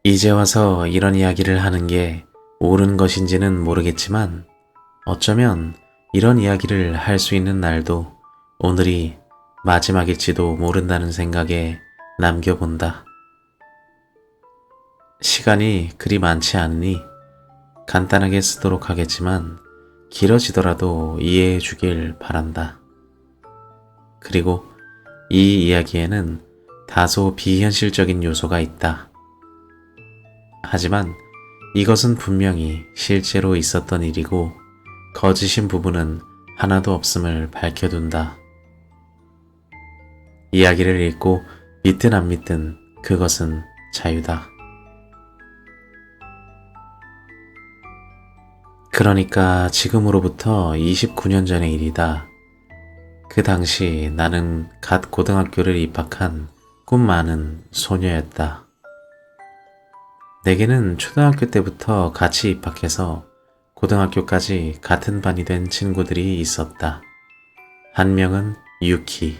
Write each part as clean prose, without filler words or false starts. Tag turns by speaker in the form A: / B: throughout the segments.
A: 이제 와서 이런 이야기를 하는 게 옳은 것인지는 모르겠지만 어쩌면 이런 이야기를 할 수 있는 날도 오늘이 마지막일지도 모른다는 생각에 남겨본다. 시간이 그리 많지 않으니 간단하게 쓰도록 하겠지만 길어지더라도 이해해 주길 바란다. 그리고 이 이야기에는 다소 비현실적인 요소가 있다. 하지만 이것은 분명히 실제로 있었던 일이고 거짓인 부분은 하나도 없음을 밝혀둔다. 이야기를 읽고 믿든 안 믿든 그것은 자유다. 그러니까 지금으로부터 29년 전의 일이다. 그 당시 나는 갓 고등학교를 입학한 꿈 많은 소녀였다. 내게는 초등학교 때부터 같이 입학해서 고등학교까지 같은 반이 된 친구들이 있었다. 한 명은 유키,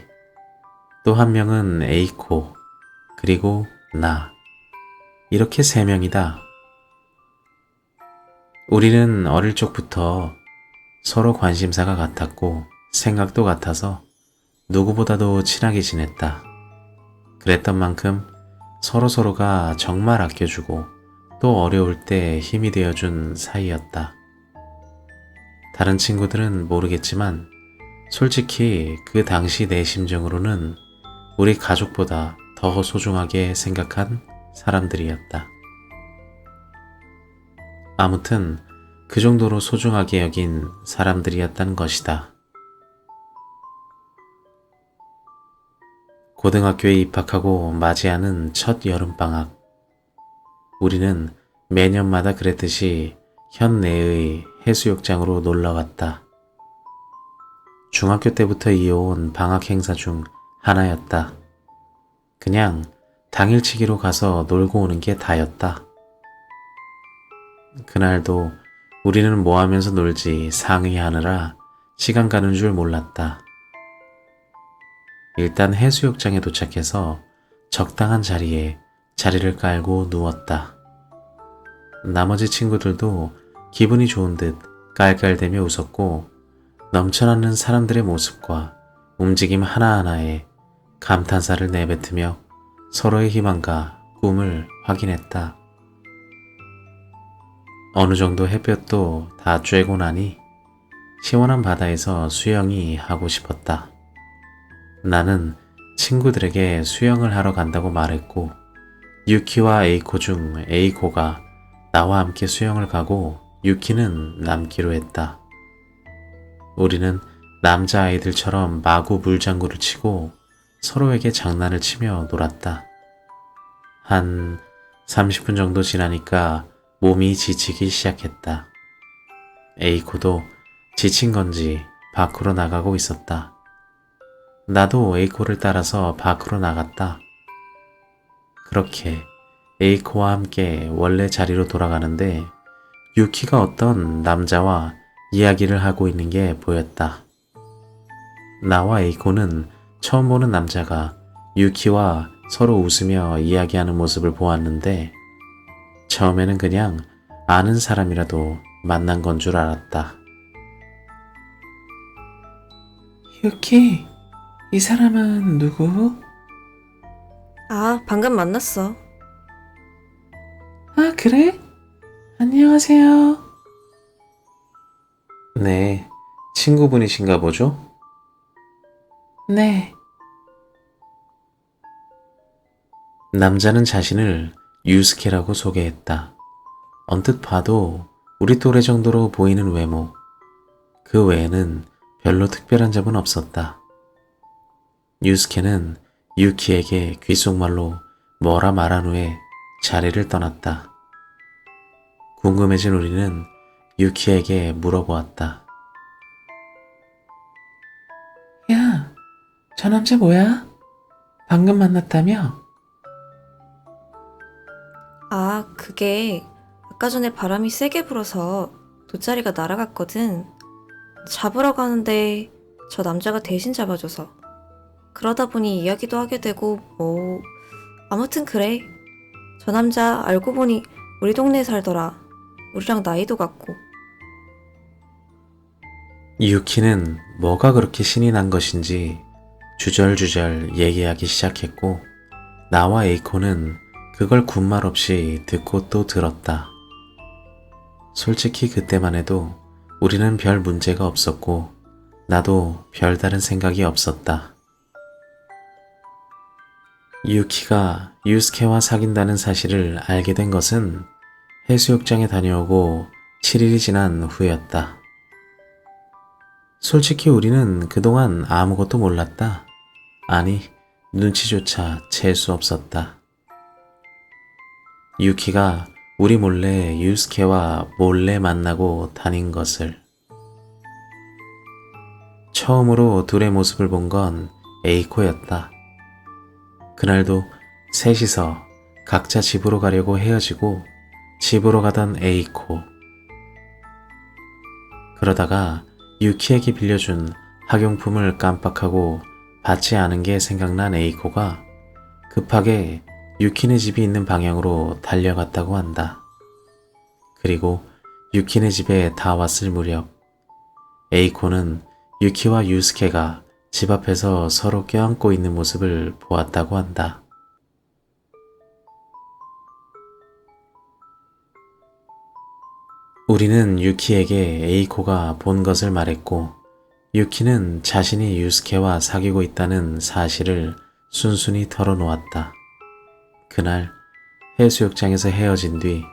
A: 또 한 명은 에이코, 그리고 나. 이렇게 세 명이다. 우리는 어릴 적부터 서로 관심사가 같았고 생각도 같아서 누구보다도 친하게 지냈다. 그랬던 만큼 서로서로가 정말 아껴주고 또 어려울 때 힘이 되어준 사이였다. 다른 친구들은 모르겠지만 솔직히 그 당시 내 심정으로는 우리 가족보다 더 소중하게 생각한 사람들이었다. 아무튼 그 정도로 소중하게 여긴 사람들이었다는 것이다. 고등학교에 입학하고 맞이하는 첫 여름방학. 우리는 매년마다 그랬듯이 현내의 해수욕장으로 놀러갔다. 중학교 때부터 이어온 방학 행사 중 하나였다. 그냥 당일치기로 가서 놀고 오는 게 다였다. 그날도 우리는 뭐 하면서 놀지 상의하느라 시간 가는 줄 몰랐다. 일단 해수욕장에 도착해서 적당한 자리에 자리를 깔고 누웠다. 나머지 친구들도 기분이 좋은 듯 깔깔대며 웃었고 넘쳐나는 사람들의 모습과 움직임 하나하나에 감탄사를 내뱉으며 서로의 희망과 꿈을 확인했다. 어느 정도 햇볕도 다 쬐고 나니 시원한 바다에서 수영이 하고 싶었다. 나는 친구들에게 수영을 하러 간다고 말했고 유키와 에이코 중 에이코가 나와 함께 수영을 가고 유키는 남기로 했다. 우리는 남자아이들처럼 마구 물장구를 치고 서로에게 장난을 치며 놀았다. 한 30분 정도 지나니까 몸이 지치기 시작했다. 에이코도 지친 건지 밖으로 나가고 있었다. 나도 에이코를 따라서 밖으로 나갔다. 그렇게 에이코와 함께 원래 자리로 돌아가는데 유키가 어떤 남자와 이야기를 하고 있는 게 보였다. 나와 에이코는 처음 보는 남자가 유키와 서로 웃으며 이야기하는 모습을 보았는데 처음에는 그냥 아는 사람이라도 만난 건 줄 알았다. 유키, 이 사람은 누구?
B: 아, 방금 만났어.
A: 아, 그래? 안녕하세요. 네, 친구분이신가 보죠? 네. 남자는 자신을 유스케라고 소개했다. 언뜻 봐도 우리 또래 정도로 보이는 외모. 그 외에는 별로 특별한 점은 없었다. 유스케는 유키에게 귓속말로 뭐라 말한 후에 자리를 떠났다. 궁금해진 우리는 유키에게 물어보았다. 야, 저 남자 뭐야? 방금 만났다며?
B: 아, 그게 아까 전에 바람이 세게 불어서 돗자리가 날아갔거든. 잡으러 가는데 저 남자가 대신 잡아줘서. 그러다 보니 이야기도 하게 되고, 아무튼 그래. 저 남자 알고 보니 우리 동네에 살더라. 우리랑 나이도 같고.
A: 유키는 뭐가 그렇게 신이 난 것인지 주절주절 얘기하기 시작했고, 나와 에이코는 그걸 군말 없이 듣고 또 들었다. 솔직히 그때만 해도 우리는 별 문제가 없었고, 나도 별다른 생각이 없었다. 유키가 유스케와 사귄다는 사실을 알게 된 것은 해수욕장에 다녀오고 7일이 지난 후였다. 솔직히 우리는 그동안 아무것도 몰랐다. 아니, 눈치조차 챌 수 없었다. 유키가 우리 몰래 유스케와 몰래 만나고 다닌 것을. 처음으로 둘의 모습을 본 건 에이코였다. 그날도 셋이서 각자 집으로 가려고 헤어지고 집으로 가던 에이코. 그러다가 유키에게 빌려준 학용품을 깜빡하고 받지 않은 게 생각난 에이코가 급하게 유키네 집이 있는 방향으로 달려갔다고 한다. 그리고 유키네 집에 다 왔을 무렵 에이코는 유키와 유스케가 집 앞에서 서로 껴안고 있는 모습을 보았다고 한다. 우리는 유키에게 에이코가 본 것을 말했고, 유키는 자신이 유스케와 사귀고 있다는 사실을 순순히 털어놓았다. 그날 해수욕장에서 헤어진 뒤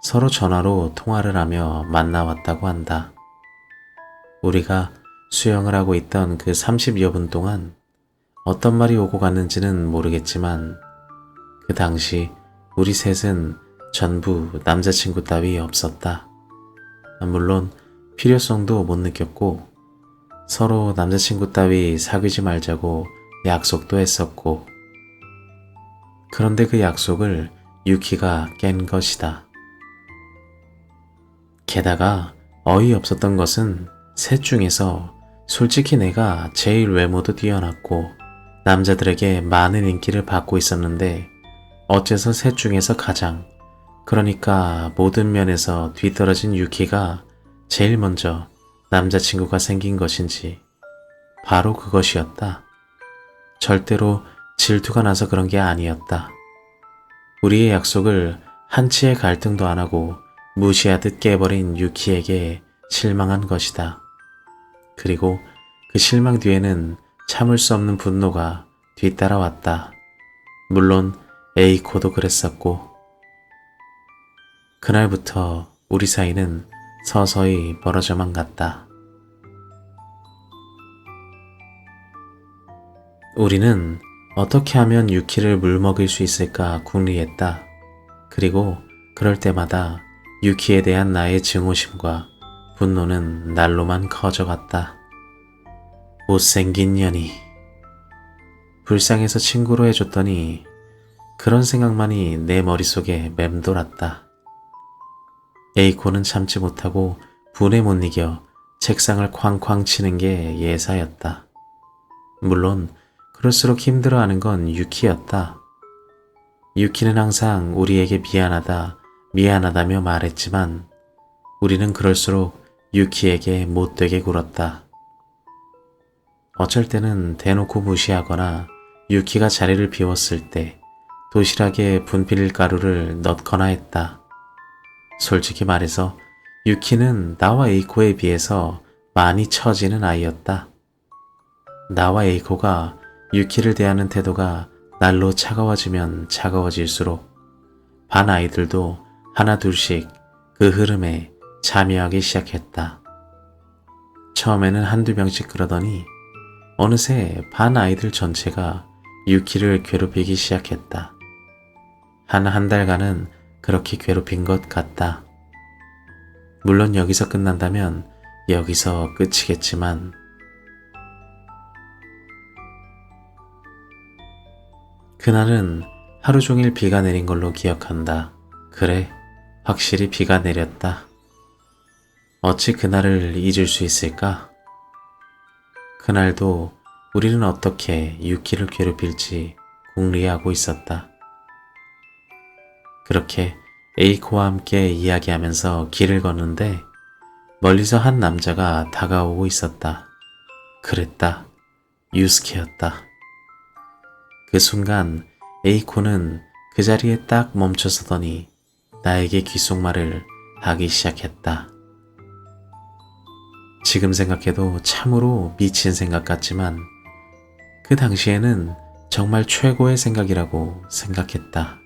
A: 서로 전화로 통화를 하며 만나왔다고 한다. 우리가 수영을 하고 있던 그 30여 분 동안 어떤 말이 오고 갔는지는 모르겠지만 그 당시 우리 셋은 전부 남자친구 따위 없었다. 물론 필요성도 못 느꼈고 서로 남자친구 따위 사귀지 말자고 약속도 했었고, 그런데 그 약속을 유키가 깬 것이다. 게다가 어이없었던 것은 셋 중에서 솔직히 내가 제일 외모도 뛰어났고 남자들에게 많은 인기를 받고 있었는데 어째서 셋 중에서 가장, 그러니까 모든 면에서 뒤떨어진 유키가 제일 먼저 남자친구가 생긴 것인지. 바로 그것이었다. 절대로 질투가 나서 그런 게 아니었다. 우리의 약속을 한치의 갈등도 안 하고 무시하듯 깨버린 유키에게 실망한 것이다. 그리고 그 실망 뒤에는 참을 수 없는 분노가 뒤따라왔다. 물론 에이코도 그랬었고. 그날부터 우리 사이는 서서히 멀어져만 갔다. 우리는 어떻게 하면 유키를 물먹일 수 있을까 궁리했다. 그리고 그럴 때마다 유키에 대한 나의 증오심과 분노는 날로만 커져갔다. 못생긴 년이. 불쌍해서 친구로 해줬더니 그런 생각만이 내 머릿속에 맴돌았다. 에이코는 참지 못하고 분에 못 이겨 책상을 쾅쾅 치는 게 예사였다. 물론 그럴수록 힘들어하는 건 유키였다. 유키는 항상 우리에게 미안하다, 미안하다며 말했지만 우리는 그럴수록 유키에게 못되게 굴었다. 어쩔 때는 대놓고 무시하거나 유키가 자리를 비웠을 때 도시락에 분필 가루를 넣거나 했다. 솔직히 말해서 유키는 나와 에이코에 비해서 많이 처지는 아이였다. 나와 에이코가 유키를 대하는 태도가 날로 차가워지면 차가워질수록 반 아이들도 하나 둘씩 그 흐름에 참여하기 시작했다. 처음에는 한두 명씩 그러더니 어느새 반 아이들 전체가 유키를 괴롭히기 시작했다. 한 달간은 그렇게 괴롭힌 것 같다. 물론 여기서 끝난다면 여기서 끝이겠지만 그날은 하루 종일 비가 내린 걸로 기억한다. 그래, 확실히 비가 내렸다. 어찌 그날을 잊을 수 있을까? 그날도 우리는 어떻게 유키를 괴롭힐지 궁리하고 있었다. 그렇게 에이코와 함께 이야기하면서 길을 걷는데 멀리서 한 남자가 다가오고 있었다. 그랬다. 유스케였다. 그 순간 에이코는 그 자리에 딱 멈춰서더니 나에게 귓속말을 하기 시작했다. 지금 생각해도 참으로 미친 생각 같지만 그 당시에는 정말 최고의 생각이라고 생각했다.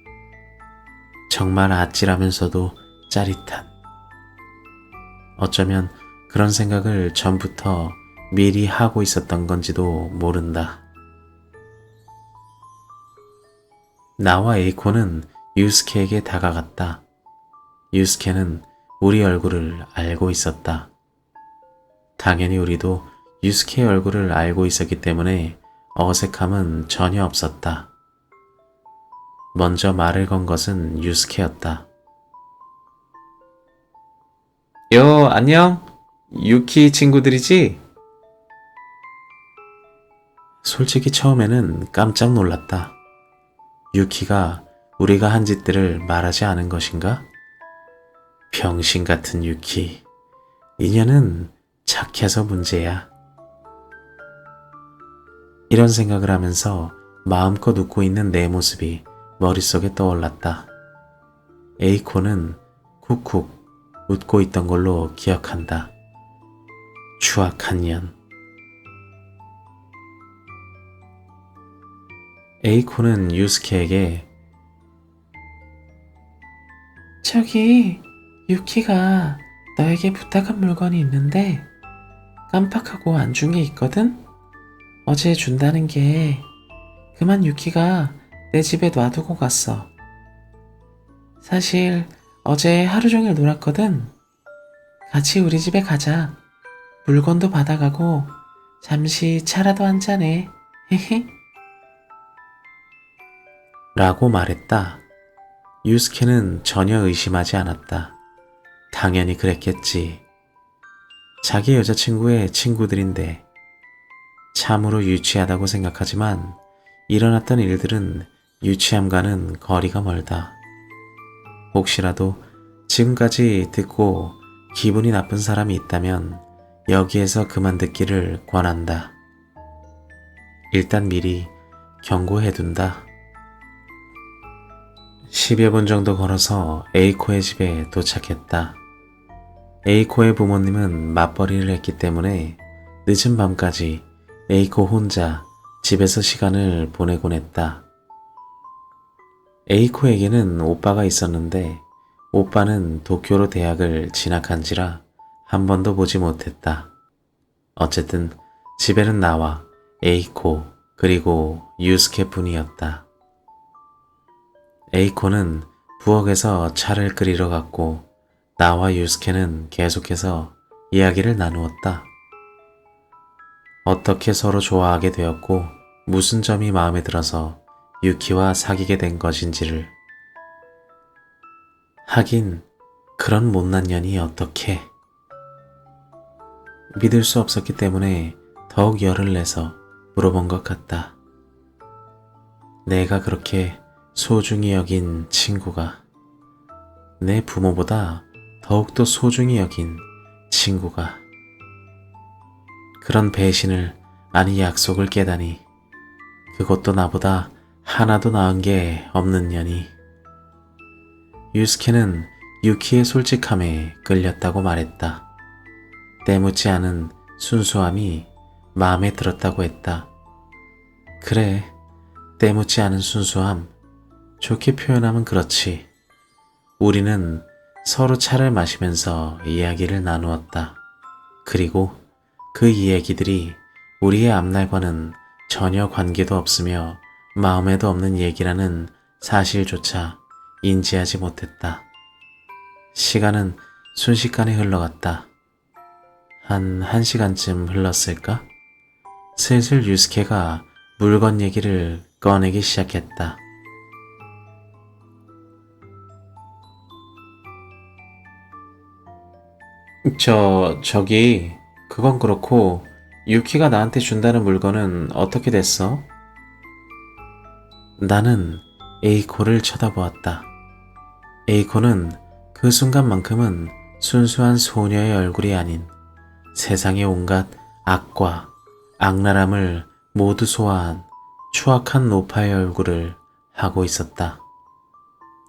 A: 정말 아찔하면서도 짜릿한. 어쩌면 그런 생각을 전부터 미리 하고 있었던 건지도 모른다. 나와 에이코는 유스케에게 다가갔다. 유스케는 우리 얼굴을 알고 있었다. 당연히 우리도 유스케의 얼굴을 알고 있었기 때문에 어색함은 전혀 없었다. 먼저 말을 건 것은 유스케였다. 안녕? 유키 친구들이지? 솔직히 처음에는 깜짝 놀랐다. 유키가 우리가 한 짓들을 말하지 않은 것인가? 병신 같은 유키. 인연은 착해서 문제야. 이런 생각을 하면서 마음껏 웃고 있는 내 모습이 머릿속에 떠올랐다. 에이코는 쿡쿡 웃고 있던 걸로 기억한다. 추악한 년. 에이코는 유스케에게 저기 유키가 너에게 부탁한 물건이 있는데 깜빡하고 안 준 게 있거든? 어제 준다는 게 그만 유키가 내 집에 놔두고 갔어. 사실 어제 하루 종일 놀았거든. 같이 우리 집에 가자. 물건도 받아가고 잠시 차라도 한잔해. 헤헤. 라고 말했다. 유스케는 전혀 의심하지 않았다. 당연히 그랬겠지. 자기 여자친구의 친구들인데 참으로 유치하다고 생각하지만 일어났던 일들은 유치함과는 거리가 멀다. 혹시라도 지금까지 듣고 기분이 나쁜 사람이 있다면 여기에서 그만 듣기를 권한다. 일단 미리 경고해둔다. 10여 분 정도 걸어서 에이코의 집에 도착했다. 에이코의 부모님은 맞벌이를 했기 때문에 늦은 밤까지 에이코 혼자 집에서 시간을 보내곤 했다. 에이코에게는 오빠가 있었는데 오빠는 도쿄로 대학을 진학한지라 한 번도 보지 못했다. 어쨌든 집에는 나와 에이코 그리고 유스케 뿐이었다. 에이코는 부엌에서 차를 끓이러 갔고 나와 유스케는 계속해서 이야기를 나누었다. 어떻게 서로 좋아하게 되었고 무슨 점이 마음에 들어서 유키와 사귀게 된 것인지를. 하긴 그런 못난 년이 어떻게. 믿을 수 없었기 때문에 더욱 열을 내서 물어본 것 같다. 내가 그렇게 소중히 여긴 친구가, 내 부모보다 더욱더 소중히 여긴 친구가 그런 배신을, 아니 약속을 깨다니, 그것도 나보다 하나도 나은 게 없는 년이. 유스케는 유키의 솔직함에 끌렸다고 말했다. 때묻지 않은 순수함이 마음에 들었다고 했다. 그래, 때묻지 않은 순수함. 좋게 표현하면 그렇지. 우리는 서로 차를 마시면서 이야기를 나누었다. 그리고 그 이야기들이 우리의 앞날과는 전혀 관계도 없으며 마음에도 없는 얘기라는 사실조차 인지하지 못했다. 시간은 순식간에 흘러갔다. 한 1시간쯤 흘렀을까? 슬슬 유스케가 물건 얘기를 꺼내기 시작했다. 저기, 그건 그렇고, 유키가 나한테 준다는 물건은 어떻게 됐어? 나는 에이코를 쳐다보았다. 에이코는 그 순간만큼은 순수한 소녀의 얼굴이 아닌 세상의 온갖 악과 악랄함을 모두 소화한 추악한 노파의 얼굴을 하고 있었다.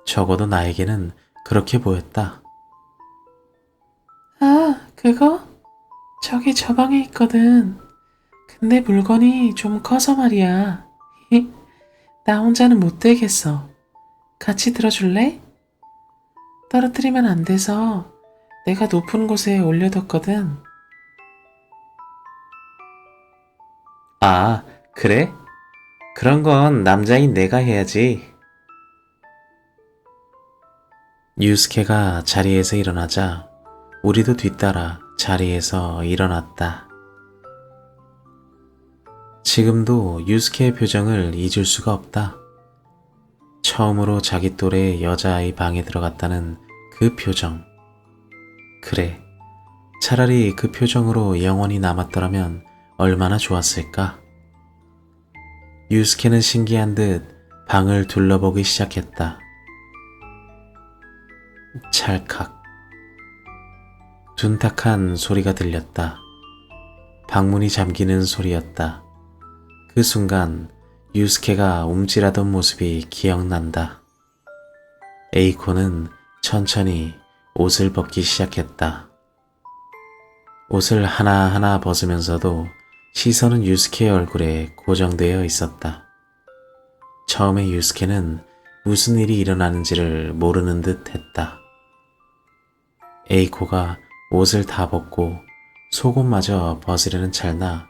A: 적어도 나에게는 그렇게 보였다. 아, 그거? 저기 저 방에 있거든. 근데 물건이 좀 커서 말이야. 나 혼자는 못 들겠어. 같이 들어줄래? 떨어뜨리면 안 돼서 내가 높은 곳에 올려뒀거든. 아, 그래? 그런 건 남자인 내가 해야지. 유스케가 자리에서 일어나자 우리도 뒤따라 자리에서 일어났다. 지금도 유스케의 표정을 잊을 수가 없다. 처음으로 자기 또래의 여자아이 방에 들어갔다는 그 표정. 그래, 차라리 그 표정으로 영원히 남았더라면 얼마나 좋았을까. 유스케는 신기한 듯 방을 둘러보기 시작했다. 찰칵. 둔탁한 소리가 들렸다. 방문이 잠기는 소리였다. 그 순간 유스케가 움찔하던 모습이 기억난다. 에이코는 천천히 옷을 벗기 시작했다. 옷을 하나하나 벗으면서도 시선은 유스케의 얼굴에 고정되어 있었다. 처음에 유스케는 무슨 일이 일어나는지를 모르는 듯 했다. 에이코가 옷을 다 벗고 속옷마저 벗으려는 찰나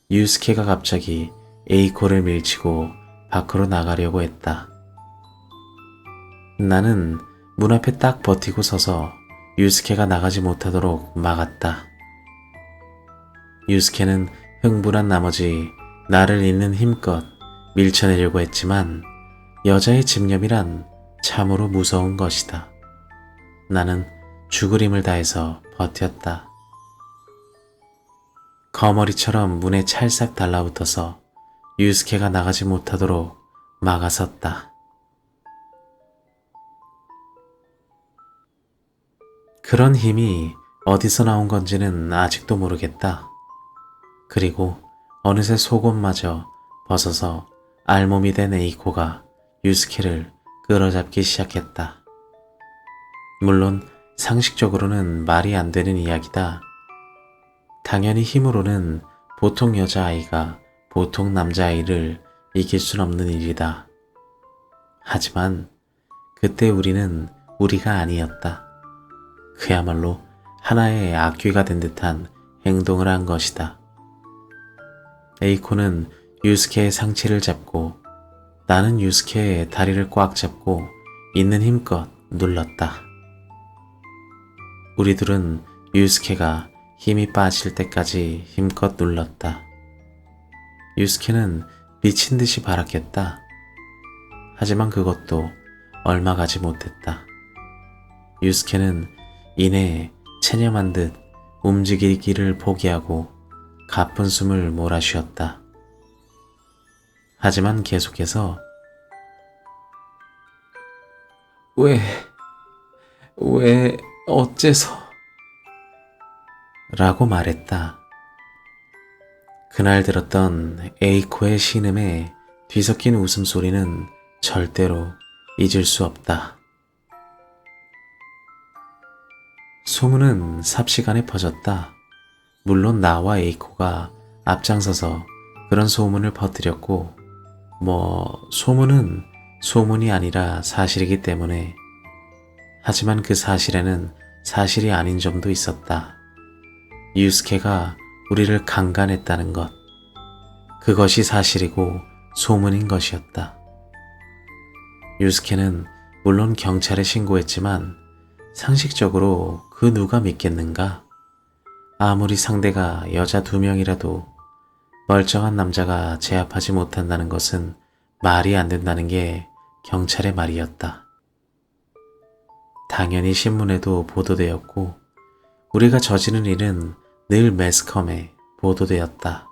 A: 유스케가 갑자기 에이코를 밀치고 밖으로 나가려고 했다. 나는 문 앞에 딱 버티고 서서 유스케가 나가지 못하도록 막았다. 유스케는 흥분한 나머지 나를 있는 힘껏 밀쳐내려고 했지만 여자의 집념이란 참으로 무서운 것이다. 나는 죽을 힘을 다해서 버텼다. 거머리처럼 문에 찰싹 달라붙어서 유스케가 나가지 못하도록 막아섰다. 그런 힘이 어디서 나온 건지는 아직도 모르겠다. 그리고 어느새 속옷마저 벗어서 알몸이 된 에이코가 유스케를 끌어잡기 시작했다. 물론 상식적으로는 말이 안 되는 이야기다. 당연히 힘으로는 보통 여자아이가 보통 남자아이를 이길 순 없는 일이다. 하지만 그때 우리는 우리가 아니었다. 그야말로 하나의 악귀가 된 듯한 행동을 한 것이다. 에이코는 유스케의 상체를 잡고 나는 유스케의 다리를 꽉 잡고 있는 힘껏 눌렀다. 우리 둘은 유스케가 힘이 빠질 때까지 힘껏 눌렀다. 유스케는 미친 듯이 발악했다. 하지만 그것도 얼마 가지 못했다. 유스케는 이내 체념한 듯 움직이기를 포기하고 가쁜 숨을 몰아쉬었다. 하지만 계속해서 왜 어째서? 라고 말했다. 그날 들었던 에이코의 신음에 뒤섞인 웃음소리는 절대로 잊을 수 없다. 소문은 삽시간에 퍼졌다. 물론 나와 에이코가 앞장서서 그런 소문을 퍼뜨렸고, 소문은 소문이 아니라 사실이기 때문에. 하지만 그 사실에는 사실이 아닌 점도 있었다. 유스케가 우리를 강간했다는 것. 그것이 사실이고 소문인 것이었다. 유스케는 물론 경찰에 신고했지만 상식적으로 그 누가 믿겠는가? 아무리 상대가 여자 2명이라도 멀쩡한 남자가 제압하지 못한다는 것은 말이 안 된다는 게 경찰의 말이었다. 당연히 신문에도 보도되었고 우리가 저지른 일은 늘 매스컴에 보도되었다.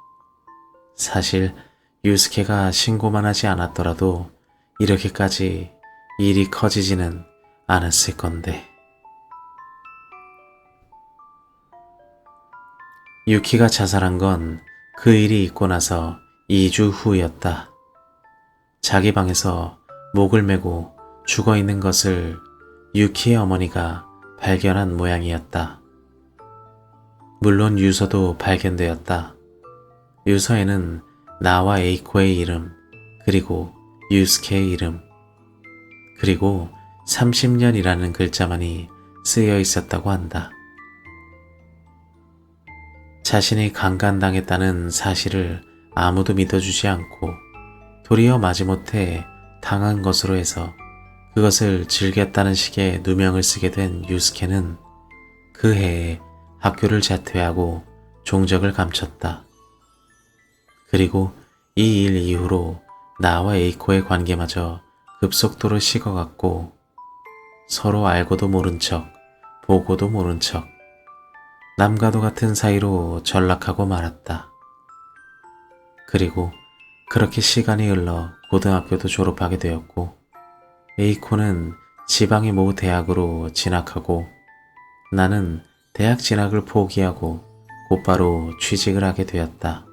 A: 사실 유스케가 신고만 하지 않았더라도 이렇게까지 일이 커지지는 않았을 건데. 유키가 자살한 건 그 일이 있고 나서 2주 후였다. 자기 방에서 목을 메고 죽어 있는 것을 유키의 어머니가 발견한 모양이었다. 물론 유서도 발견되었다. 유서에는 나와 에이코의 이름, 그리고 유스케의 이름, 그리고 30년이라는 글자만이 쓰여 있었다고 한다. 자신이 강간당했다는 사실을 아무도 믿어주지 않고 도리어 마지못해 당한 것으로 해서 그것을 즐겼다는 식의 누명을 쓰게 된 유스케는 그 해에 학교를 자퇴하고 종적을 감췄다. 그리고 이 일 이후로 나와 에이코의 관계마저 급속도로 식어갔고 서로 알고도 모른 척, 보고도 모른 척, 남과도 같은 사이로 전락하고 말았다. 그리고 그렇게 시간이 흘러 고등학교도 졸업하게 되었고 에이코는 지방의 모 대학으로 진학하고 나는 대학 진학을 포기하고 곧바로 취직을 하게 되었다.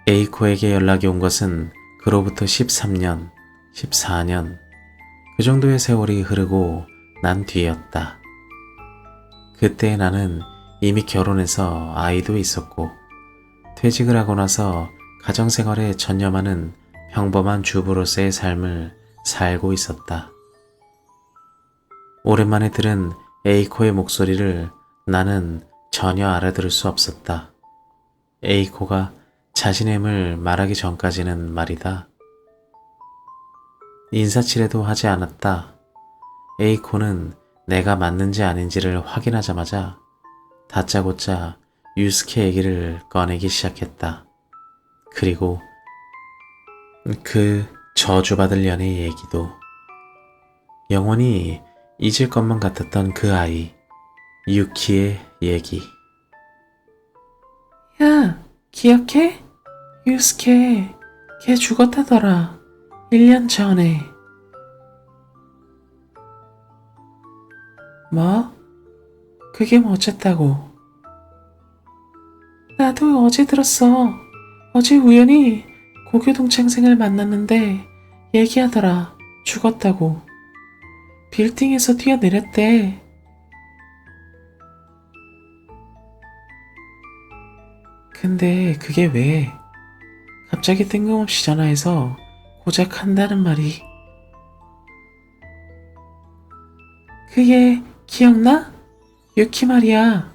A: 에이코에게 연락이 온 것은 그로부터 13년, 14년 그 정도의 세월이 흐르고 난 뒤였다. 그때 나는 이미 결혼해서 아이도 있었고 퇴직을 하고 나서 가정생활에 전념하는 평범한 주부로서의 삶을 살고 있었다. 오랜만에 들은 에이코의 목소리를 나는 전혀 알아들을 수 없었다. 에이코가 자신의 힘을 말하기 전까지는 말이다. 인사치레도 하지 않았다. 에이코는 내가 맞는지 아닌지를 확인하자마자 다짜고짜 유스케 얘기를 꺼내기 시작했다. 그리고 그 저주받을 년의 얘기도, 영원히 잊을 것만 같았던 그 아이 유키의 얘기.
C: 야, 기억해? 유스케, 걔 죽었다더라. 1년 전에. 뭐? 그게 뭐 어쨌다고? 나도 어제 들었어. 어제 우연히 고교 동창생을 만났는데 얘기하더라. 죽었다고. 빌딩에서 뛰어내렸대. 근데 그게 왜? 갑자기 뜬금없이 전화해서 고작 한다는 말이. 그게 기억나? 유키 말이야.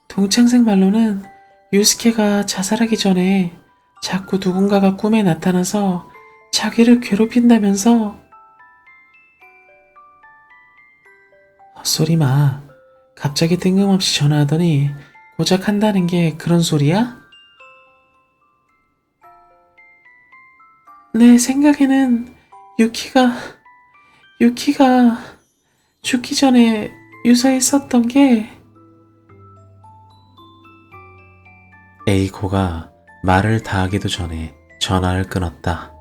C: 동창생 말로는 유스케가 자살하기 전에 자꾸 누군가가 꿈에 나타나서 자기를 괴롭힌다면서. 헛소리 마. 갑자기 뜬금없이 전화하더니 고작 한다는 게 그런 소리야? 내 생각에는 유키가 죽기 전에 유서에 썼던 게.
A: 에이코가 말을 다하기도 전에 전화를 끊었다.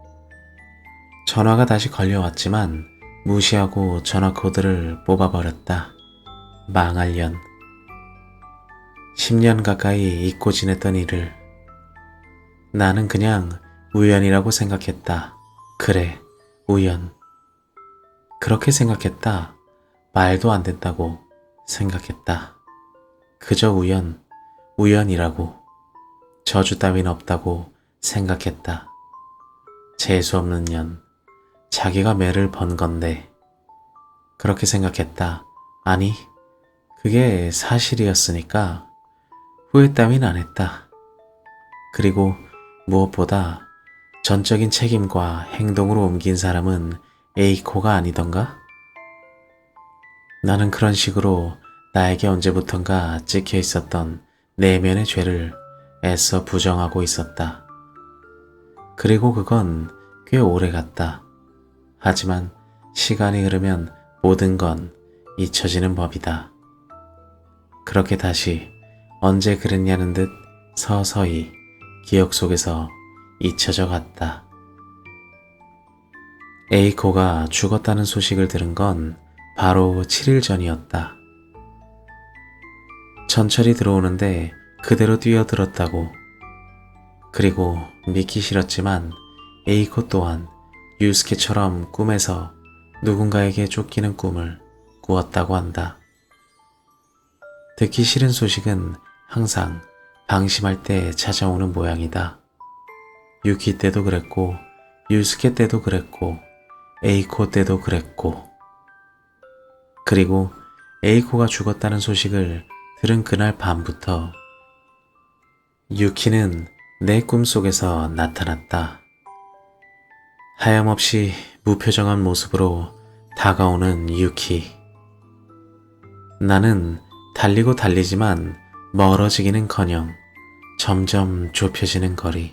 A: 전화가 다시 걸려왔지만 무시하고 전화 코드를 뽑아버렸다. 망할 년. 10년 가까이 잊고 지냈던 일을 나는 그냥 우연이라고 생각했다. 그래, 우연. 그렇게 생각했다. 말도 안 된다고 생각했다. 그저 우연이라고. 저주 따윈 없다고 생각했다. 재수없는 년. 자기가 매를 번 건데. 그렇게 생각했다. 아니, 그게 사실이었으니까 후회 따윈 안 했다. 그리고 무엇보다 전적인 책임과 행동으로 옮긴 사람은 에이코가 아니던가? 나는 그런 식으로 나에게 언제부턴가 찍혀 있었던 내면의 죄를 애써 부정하고 있었다. 그리고 그건 꽤 오래 갔다. 하지만 시간이 흐르면 모든 건 잊혀지는 법이다. 그렇게 다시 언제 그랬냐는 듯 서서히 기억 속에서 잊혀져 갔다. 에이코가 죽었다는 소식을 들은 건 바로 7일 전이었다. 전철이 들어오는데 그대로 뛰어들었다고. 그리고 믿기 싫었지만 에이코 또한 유스케처럼 꿈에서 누군가에게 쫓기는 꿈을 꾸었다고 한다. 듣기 싫은 소식은 항상 방심할 때 찾아오는 모양이다. 유키 때도 그랬고, 유스케 때도 그랬고, 에이코 때도 그랬고. 그리고 에이코가 죽었다는 소식을 들은 그날 밤부터 유키는 내 꿈속에서 나타났다. 하염없이 무표정한 모습으로 다가오는 유키. 나는 달리고 달리지만 멀어지기는커녕 점점 좁혀지는 거리.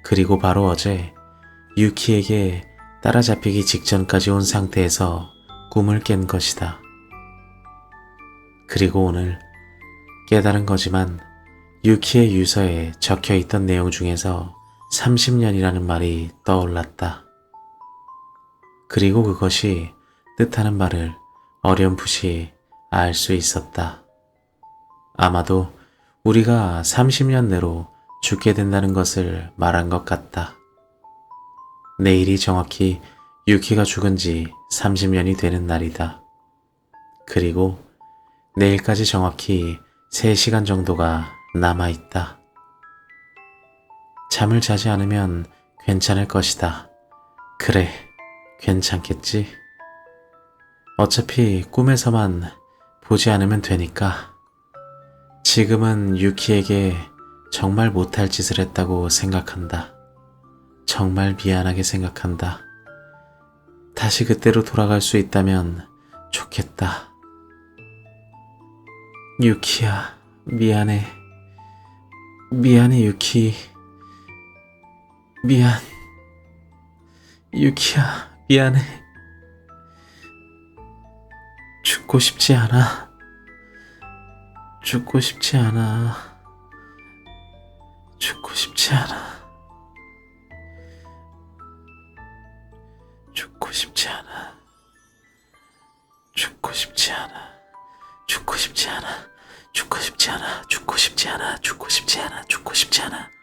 A: 그리고 바로 어제 유키에게 따라잡히기 직전까지 온 상태에서 꿈을 깬 것이다. 그리고 오늘 깨달은 거지만 유키의 유서에 적혀있던 내용 중에서 30년이라는 말이 떠올랐다. 그리고 그것이 뜻하는 말을 어렴풋이 알 수 있었다. 아마도 우리가 30년 내로 죽게 된다는 것을 말한 것 같다. 내일이 정확히 유키가 죽은 지 30년이 되는 날이다. 그리고 내일까지 정확히 3시간 정도가 남아있다. 잠을 자지 않으면 괜찮을 것이다. 그래, 괜찮겠지? 어차피 꿈에서만 보지 않으면 되니까. 지금은 유키에게 정말 못할 짓을 했다고 생각한다. 정말 미안하게 생각한다. 다시 그때로 돌아갈 수 있다면 좋겠다. 유키야, 미안해. 미안해, 유키. 미안. 유키야, 미안해. 죽고 싶지 않아. 죽고 싶지 않아. 죽고 싶지 않아. 죽고 싶지 않아. 죽고 싶지 않아. 죽고 싶지 않아. 죽고 싶지 않아. 죽고 싶지 않아. 죽고 싶지 않아. 죽고 싶지 않아.